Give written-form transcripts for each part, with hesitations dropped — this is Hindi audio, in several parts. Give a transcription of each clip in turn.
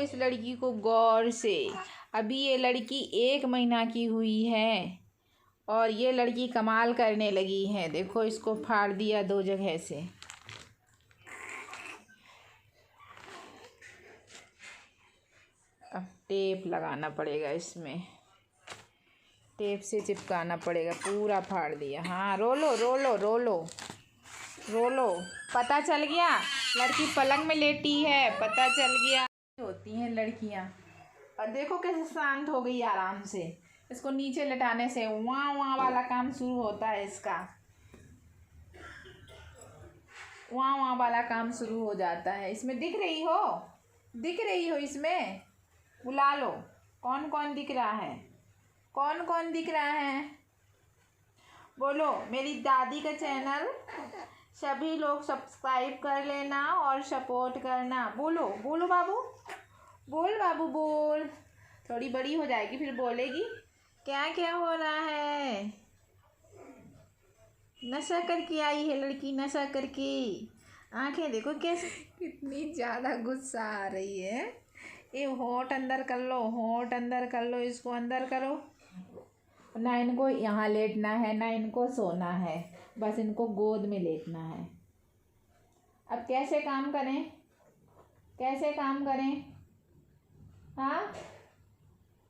इस लड़की को गौर से। अभी ये लड़की 1 महीना की हुई है और ये लड़की कमाल करने लगी है। देखो इसको फाड़ दिया 2 जगह से। अब टेप लगाना पड़ेगा, इसमें टेप से चिपकाना पड़ेगा। पूरा फाड़ दिया। हाँ, रोलो रोलो रोलो रोलो। पता चल गया लड़की पलंग में लेटी है, पता चल गया। होती हैं लड़कियां। और देखो कैसे शांत हो गई आराम से। इसको नीचे लेटाने से वहाँ वहाँ वाला काम शुरू होता है इसका। वहाँ वहाँ वाला काम शुरू हो जाता है। इसमें दिख रही हो? दिख रही हो इसमें? बुला लो। कौन कौन दिख रहा है? कौन कौन दिख रहा है? बोलो। मेरी दादी का चैनल सभी लोग सब्सक्राइब कर लेना और सपोर्ट करना। बोलो बोलो बाबू, बोल बाबू बोल। थोड़ी बड़ी हो जाएगी फिर बोलेगी। क्या क्या हो रहा है? नशा करके आई है लड़की, नशा करके। आंखें देखो कैसे, कितनी ज़्यादा गुस्सा आ रही है। ये होठ अंदर कर लो, होठ अंदर कर लो, इसको अंदर करो। ना इनको यहाँ लेटना है ना इनको सोना है, बस इनको गोद में लेटना है। अब कैसे काम करें? कैसे काम करें? हाँ,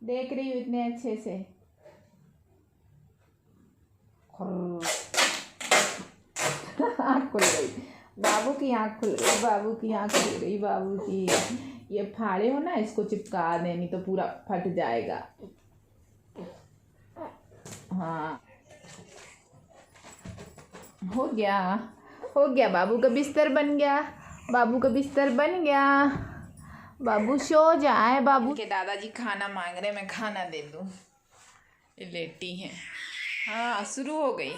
देख रही हूँ इतने अच्छे से। आँख खुल गई बाबू की, आँख खुल गई बाबू की, आँख खुल गई बाबू की। ये फाड़े हो ना, इसको चिपका दें, नहीं तो पूरा फट जाएगा। हाँ, हो गया, हो गया। बाबू का बिस्तर बन गया, बाबू का बिस्तर बन गया। बाबू सो जाए। बाबू के दादाजी खाना मांग रहे, मैं खाना दे दूँ। ये लेटी हैं। हाँ, शुरू हो गई,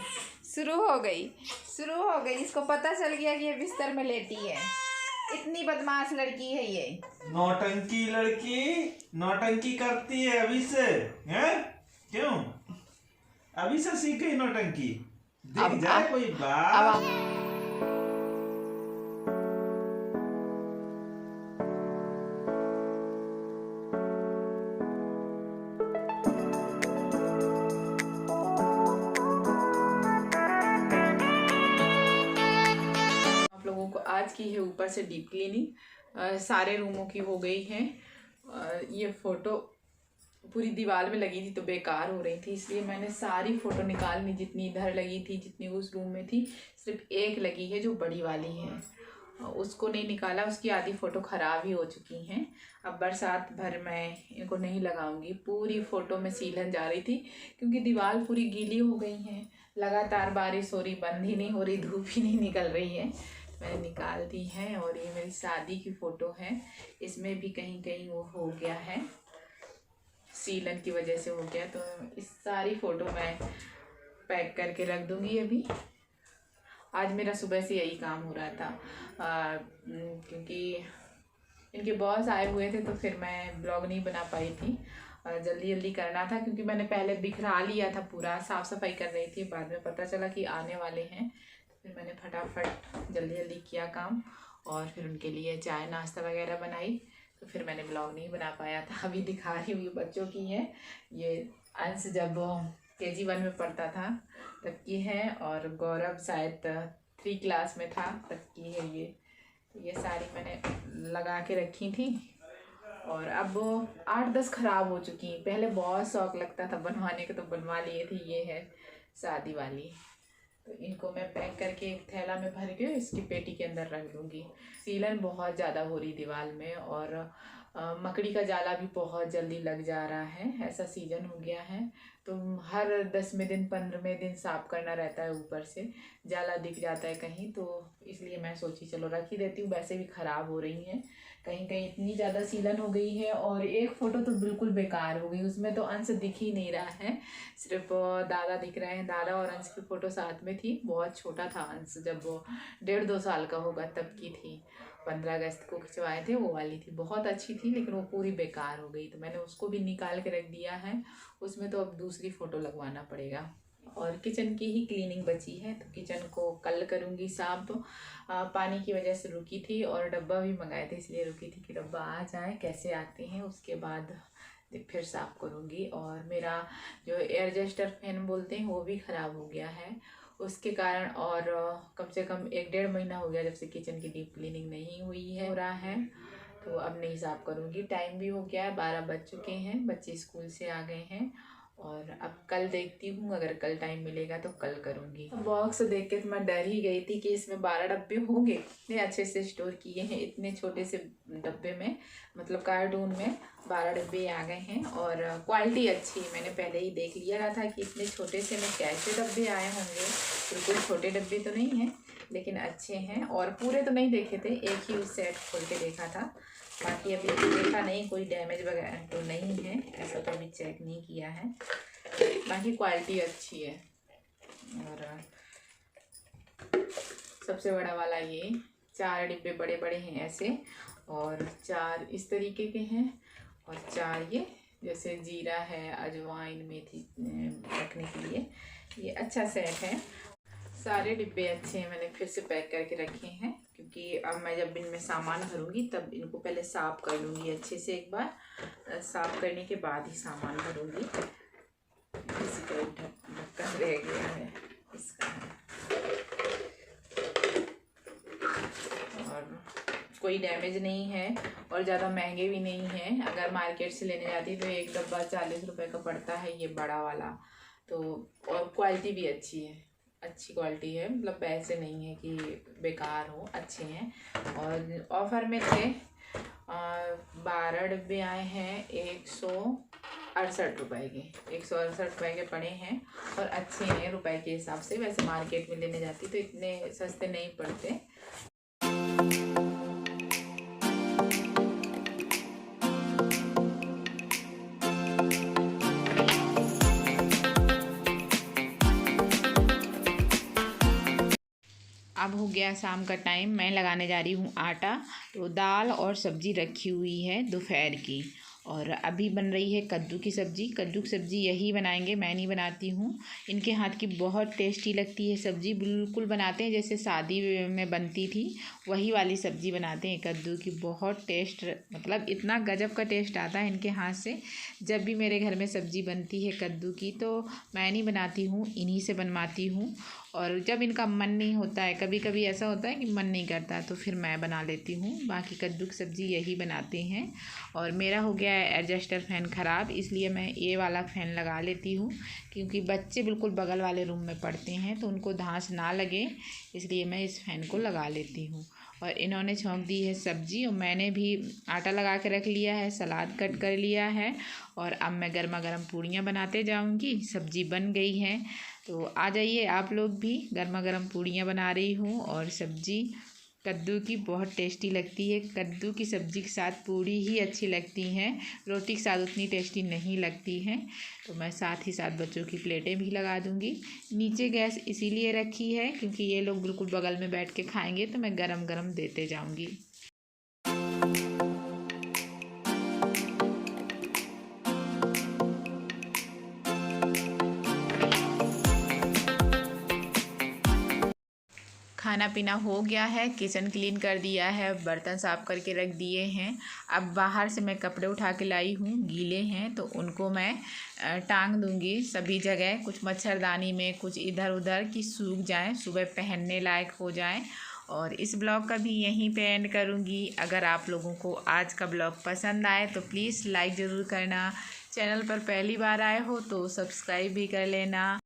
शुरू हो गई, शुरू हो गई। इसको पता चल गया कि ये बिस्तर में लेटी है। इतनी बदमाश लड़की है ये। नौटंकी लड़की, नौटंकी करती है अभी से, हैं? क्यों? अभी से सीख गई नौटंकी? दिख जाए कोई बात। आप लोगों को आज की है ऊपर से डीप क्लीनिंग। सारे रूमों की हो गई है। ये फ़ोटो पूरी दीवार में लगी थी तो बेकार हो रही थी, इसलिए मैंने सारी फ़ोटो निकाल ली। जितनी इधर लगी थी, जितनी उस रूम में थी, सिर्फ एक लगी है जो बड़ी वाली है, उसको नहीं निकाला। उसकी आधी फ़ोटो ख़राब ही हो चुकी हैं। अब बरसात भर मैं इनको नहीं लगाऊंगी। पूरी फ़ोटो में सीलन जा रही थी क्योंकि दीवार पूरी गीली हो गई है। लगातार बारिश हो रही, बंद ही नहीं हो रही, धूप ही नहीं निकल रही है। मैंने निकाल दी है। और ये मेरी शादी की फ़ोटो है, इसमें भी कहीं कहीं वो हो गया है, सीलन की वजह से हो गया। तो इस सारी फ़ोटो मैं पैक करके रख दूँगी। अभी आज मेरा सुबह से यही काम हो रहा था, क्योंकि इनके बॉस आए हुए थे तो फिर मैं ब्लॉग नहीं बना पाई थी। जल्दी जल्दी करना था क्योंकि मैंने पहले बिखरा लिया था, पूरा साफ़ सफाई कर रही थी। बाद में पता चला कि आने वाले हैं, फिर मैंने फटाफट जल्दी जल्दी किया काम और फिर उनके लिए चाय नाश्ता वगैरह बनाई। तो फिर मैंने ब्लॉग नहीं बना पाया था। अभी दिखा रही हूँ, बच्चों की है। ये अंश जब KG 1 में पढ़ता था तब की है, और गौरव शायद 3 क्लास में था तब की है ये। तो ये सारी मैंने लगा के रखी थी और अब 8-10 ख़राब हो चुकी हैं। पहले बहुत शौक़ लगता था बनवाने का तो बनवा लिए थे। ये है शादी वाली। तो इनको मैं पैक करके एक थैला में भर के इसकी पेटी के अंदर रख दूँगी। सीलन बहुत ज़्यादा हो रही दीवार में, और मकड़ी का जाला भी बहुत जल्दी लग जा रहा है। ऐसा सीजन हो गया है तो हर 10वें दिन 15वें दिन साफ़ करना रहता है। ऊपर से जाला दिख जाता है कहीं, तो इसलिए मैं सोची चलो रख ही देती हूँ। वैसे भी ख़राब हो रही हैं, कहीं कहीं इतनी ज़्यादा सीलन हो गई है। और एक फ़ोटो तो बिल्कुल बेकार हो गई, उसमें तो अंश दिख ही नहीं रहा है, सिर्फ दादा दिख रहे हैं। दादा और अंश की फ़ोटो साथ में थी। बहुत छोटा था अंश, जब वो 1.5-2 साल का होगा तब की थी। 15 अगस्त को खिंचवाए थे, वो वाली थी। बहुत अच्छी थी लेकिन वो पूरी बेकार हो गई, तो मैंने उसको भी निकाल के रख दिया है। उसमें तो अब दूसरी फ़ोटो लगवाना पड़ेगा। और किचन की ही क्लीनिंग बची है, तो किचन को कल करूँगी साफ। पानी की वजह से रुकी थी और डब्बा भी मंगाए थे, इसलिए रुकी थी कि डब्बा आ जाए, कैसे आते हैं उसके बाद फिर साफ़ करूँगी। और मेरा जो एयरजेस्टर फैन बोलते हैं वो भी ख़राब हो गया है उसके कारण, और कम से कम 1-1.5 महीना हो गया जब से किचन की डीप क्लीनिंग नहीं हुई है, हो रहा है। तो अब नहीं साफ़ करूँगी, टाइम भी हो गया है, 12 बज चुके हैं, बच्चे स्कूल से आ गए हैं। और अब कल देखती हूँ, अगर कल टाइम मिलेगा तो कल करूँगी। बॉक्स देख के तो मैं डर ही गई थी कि इसमें 12 डब्बे होंगे। इतने अच्छे से स्टोर किए हैं, इतने छोटे से डब्बे में, मतलब कार्टून में 12 डब्बे आ गए हैं। और क्वालिटी अच्छी है, मैंने पहले ही देख लिया था कि इतने छोटे से में कैसे डब्बे आए होंगे। बिल्कुल छोटे डब्बे तो नहीं हैं, लेकिन अच्छे हैं। और पूरे तो नहीं देखे थे, एक ही सेट खोल के देखा था, बाकी अभी देखा नहीं, कोई डैमेज वगैरह तो नहीं है, ऐसा तो अभी चेक नहीं किया है। बाकी क्वालिटी अच्छी है। और सबसे बड़ा वाला ये 4 डिब्बे बड़े बड़े हैं ऐसे, और 4 इस तरीके के हैं, और 4 ये जैसे जीरा है, अजवाइन, मेथी रखने के लिए, ये अच्छा सेट है। सारे डिब्बे अच्छे हैं, मैंने फिर से पैक करके रखे हैं, क्योंकि अब मैं जब इनमें सामान भरूंगी तब इनको पहले साफ़ कर लूँगी अच्छे से। एक बार साफ़ करने के बाद ही सामान भरूंगी। इसी का ढक्कन रह गया है इसका, और कोई डैमेज नहीं है और ज़्यादा महंगे भी नहीं हैं। अगर मार्केट से लेने जाती तो एक डब्बा 40 रुपये का पड़ता है, ये बड़ा वाला। तो और क्वालिटी भी अच्छी है, अच्छी क्वालिटी है, मतलब पैसे नहीं है कि बेकार हो, अच्छे हैं। और ऑफ़र में थे, 12 डब्बे आए हैं 168 रुपये के, 168 रुपये के पड़े हैं, और अच्छे हैं रुपए के हिसाब से। वैसे मार्केट में लेने जाती तो इतने सस्ते नहीं पड़ते। अब हो गया शाम का टाइम, मैं लगाने जा रही हूँ आटा। तो दाल और सब्ज़ी रखी हुई है दोपहर की, और अभी बन रही है कद्दू की सब्ज़ी। कद्दू की सब्ज़ी यही बनाएंगे, मैं नहीं बनाती हूँ, इनके हाथ की बहुत टेस्टी लगती है सब्ज़ी। बिल्कुल बनाते हैं जैसे शादी में बनती थी, वही वाली सब्ज़ी बनाते हैं कद्दू की। बहुत टेस्ट, मतलब इतना गजब का टेस्ट आता है इनके हाथ से। जब भी मेरे घर में सब्ज़ी बनती है कद्दू की तो मैं नहीं बनाती हूँ, इन्हीं से बनवाती हूँ। और जब इनका मन नहीं होता है, कभी कभी ऐसा होता है कि मन नहीं करता, तो फिर मैं बना लेती हूँ। बाकी कद्दू की सब्ज़ी यही बनाते हैं। और मेरा हो गया है एडजस्टर फ़ैन ख़राब, इसलिए मैं ये वाला फ़ैन लगा लेती हूँ, क्योंकि बच्चे बिल्कुल बगल वाले रूम में पढ़ते हैं तो उनको धांस ना लगे, इसलिए मैं इस फ़ैन को लगा लेती हूँ। और इन्होंने छौंक दी है सब्ज़ी, और मैंने भी आटा लगा के रख लिया है, सलाद कट कर लिया है, और अब मैं गर्मा गर्म पूड़ियाँ बनाते जाऊँगी। सब्ज़ी बन गई है, तो आ जाइए आप लोग भी। गर्मा गर्म पूड़ियाँ बना रही हूँ, और सब्ज़ी कद्दू की बहुत टेस्टी लगती है। कद्दू की सब्ज़ी के साथ पूड़ी ही अच्छी लगती हैं, रोटी के साथ उतनी टेस्टी नहीं लगती हैं। तो मैं साथ ही साथ बच्चों की प्लेटें भी लगा दूँगी। नीचे गैस इसीलिए रखी है क्योंकि ये लोग बिल्कुल बगल में बैठ के खाएंगे, तो मैं गरम गरम देते जाऊँगी। खाना पीना हो गया है, किचन क्लीन कर दिया है, बर्तन साफ़ करके रख दिए हैं। अब बाहर से मैं कपड़े उठा के लाई हूँ, गीले हैं तो उनको मैं टांग दूँगी सभी जगह, कुछ मच्छरदानी में, कुछ इधर उधर, कि सूख जाएं, सुबह पहनने लायक हो जाएं। और इस ब्लॉग का भी यहीं पे एंड करूँगी। अगर आप लोगों को आज का ब्लॉग पसंद आए तो प्लीज़ लाइक ज़रूर करना। चैनल पर पहली बार आए हो तो सब्सक्राइब भी कर लेना।